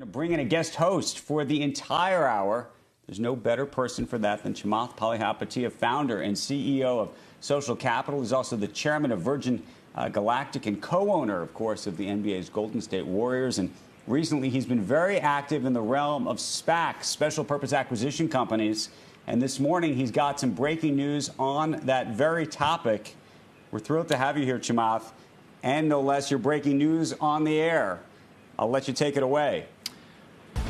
Going to bring in a guest host for the entire hour. There's no better person for that than Chamath Palihapitiya, founder and CEO of Social Capital. He's also the chairman of Virgin Galactic and co-owner, of course, of the NBA's Golden State Warriors. And recently, he's been very active in the realm of SPACs, special purpose acquisition companies. And this morning, he's got some breaking news on that very topic. We're thrilled to have you here, Chamath. And no less, you're breaking news on the air. I'll let you take it away.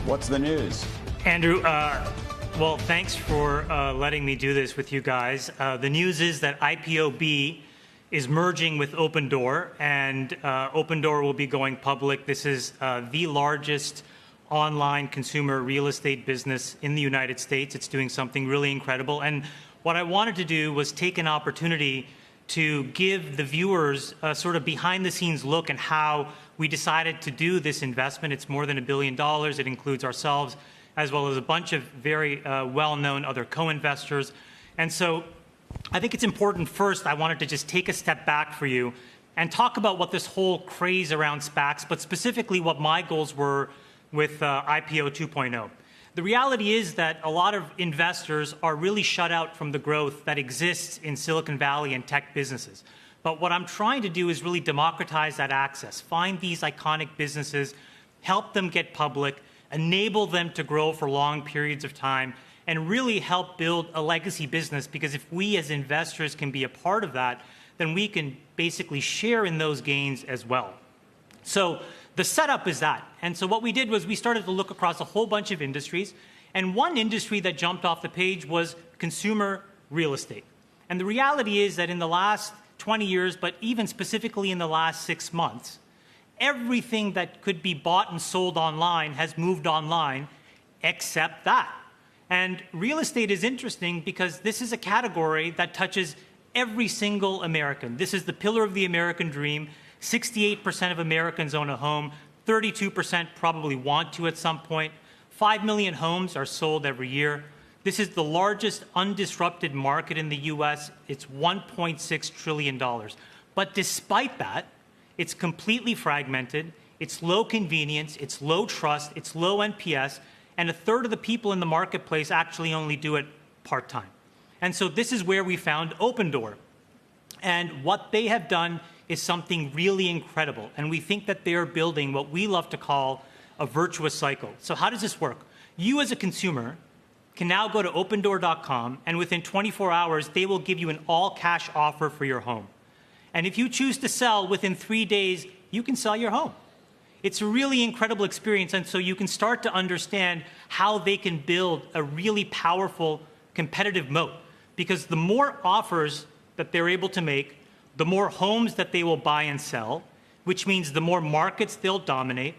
What's the news? Andrew, well, thanks for letting me do this with you guys. The news is that IPOB is merging with Opendoor, and Opendoor will be going public. This is the largest online consumer real estate business in the United States. It's doing something really incredible. And what I wanted to do was take an opportunity to give the viewers a sort of behind-the-scenes look at how we decided to do this investment. It's more than $1 billion. It includes ourselves, as well as a bunch of very well-known other co-investors. And so I think it's important first, I wanted to just take a step back for you and talk about what this whole craze around SPACs, but specifically what my goals were with IPO 2.0. The reality is that a lot of investors are really shut out from the growth that exists in Silicon Valley and tech businesses. But what I'm trying to do is really democratize that access, find these iconic businesses, help them get public, enable them to grow for long periods of time, and really help build a legacy business, because if we as investors can be a part of that, then we can basically share in those gains as well. So the setup is that. And so what we did was we started to look across a whole bunch of industries, and one industry that jumped off the page was consumer real estate. And the reality is that in the last 20 years, but even specifically in the last 6 months, everything that could be bought and sold online has moved online except that. And real estate is interesting because this is a category that touches every single American. This is the pillar of the American dream. 68% of Americans own a home. 32% probably want to at some point. 5 million homes are sold every year. This is the largest undisrupted market in the U.S. It's $1.6 trillion. But despite that, it's completely fragmented. It's low convenience. It's low trust. It's low NPS. And a third of the people in the marketplace actually only do it part-time. And so this is where we found Opendoor. And what they have done is something really incredible. And we think that they're building what we love to call a virtuous cycle. So how does this work? You as a consumer can now go to opendoor.com, and within 24 hours, they will give you an all-cash offer for your home. And if you choose to sell within 3 days, you can sell your home. It's a really incredible experience, and so you can start to understand how they can build a really powerful competitive moat. Because the more offers that they're able to make, the more homes that they will buy and sell, which means the more markets they'll dominate,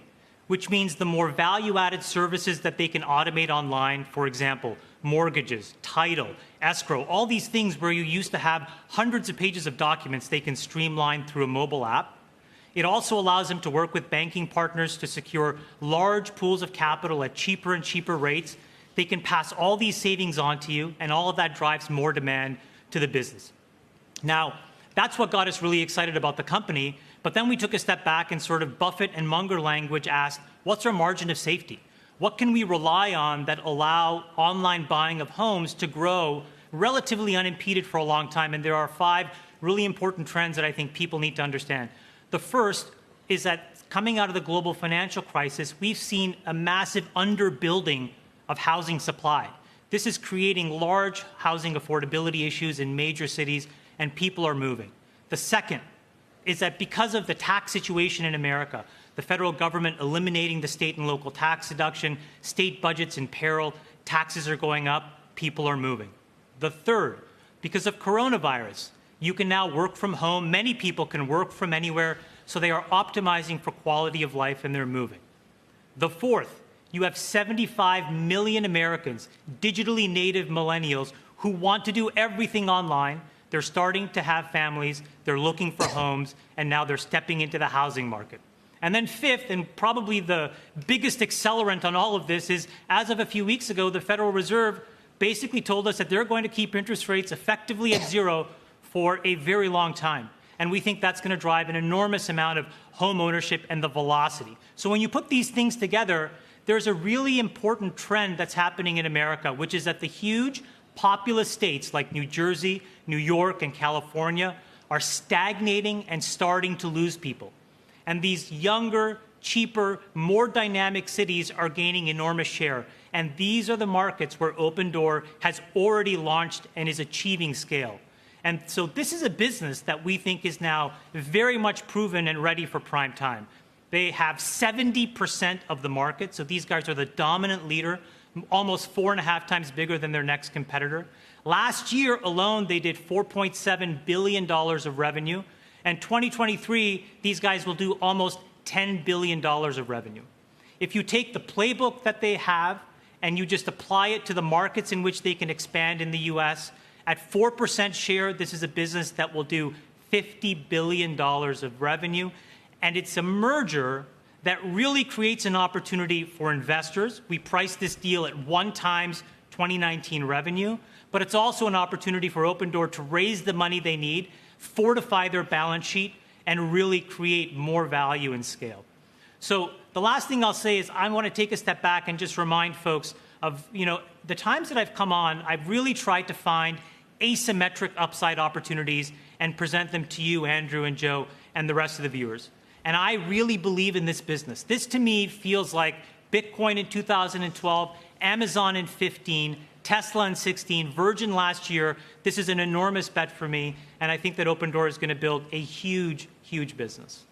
which means the more value-added services that they can automate online, for example, mortgages, title, escrow, all these things where you used to have hundreds of pages of documents they can streamline through a mobile app. It also allows them to work with banking partners to secure large pools of capital at cheaper and cheaper rates. They can pass all these savings on to you, and all of that drives more demand to the business. Now, that's what got us really excited about the company. But then we took a step back and sort of Buffett and Munger language asked, what's our margin of safety? What can we rely on that allow online buying of homes to grow relatively unimpeded for a long time? And there are 5 really important trends that I think people need to understand. The first is that coming out of the global financial crisis, we've seen a massive underbuilding of housing supply. This is creating large housing affordability issues in major cities, and people are moving. The second is that because of the tax situation in America, the federal government eliminating the state and local tax deduction, state budgets in peril, taxes are going up, people are moving. The third, because of coronavirus, you can now work from home. Many people can work from anywhere, so they are optimizing for quality of life, and they're moving. The fourth, you have 75 million Americans, digitally native millennials, who want to do everything online. They're starting to have families, they're looking for homes, and now they're stepping into the housing market. And then fifth, and probably the biggest accelerant on all of this, is as of a few weeks ago, the Federal Reserve basically told us that they're going to keep interest rates effectively at zero for a very long time. And we think that's going to drive an enormous amount of home ownership and the velocity. So when you put these things together, there's a really important trend that's happening in America, which is that the huge populous states like New Jersey, New York, and California are stagnating and starting to lose people. And these younger, cheaper, more dynamic cities are gaining enormous share. And these are the markets where Opendoor has already launched and is achieving scale. And so this is a business that we think is now very much proven and ready for prime time. They have 70% of the market, so these guys are the dominant leader, almost 4.5 times bigger than their next competitor. Last year alone, they did $4.7 billion of revenue. And 2023, these guys will do almost $10 billion of revenue. If you take the playbook that they have and you just apply it to the markets in which they can expand in the US, at 4% share, this is a business that will do $50 billion of revenue. And it's a merger that really creates an opportunity for investors. We priced this deal at 1 times 2019 revenue, but it's also an opportunity for Opendoor to raise the money they need, fortify their balance sheet, and really create more value and scale. So the last thing I'll say is I want to take a step back and just remind folks of, the times that I've come on, I've really tried to find asymmetric upside opportunities and present them to you, Andrew and Joe, and the rest of the viewers. And I really believe in this business. This, to me, feels like Bitcoin in 2012, Amazon in 15, Tesla in 16, Virgin last year. This is an enormous bet for me, and I think that Opendoor is going to build a huge, huge business.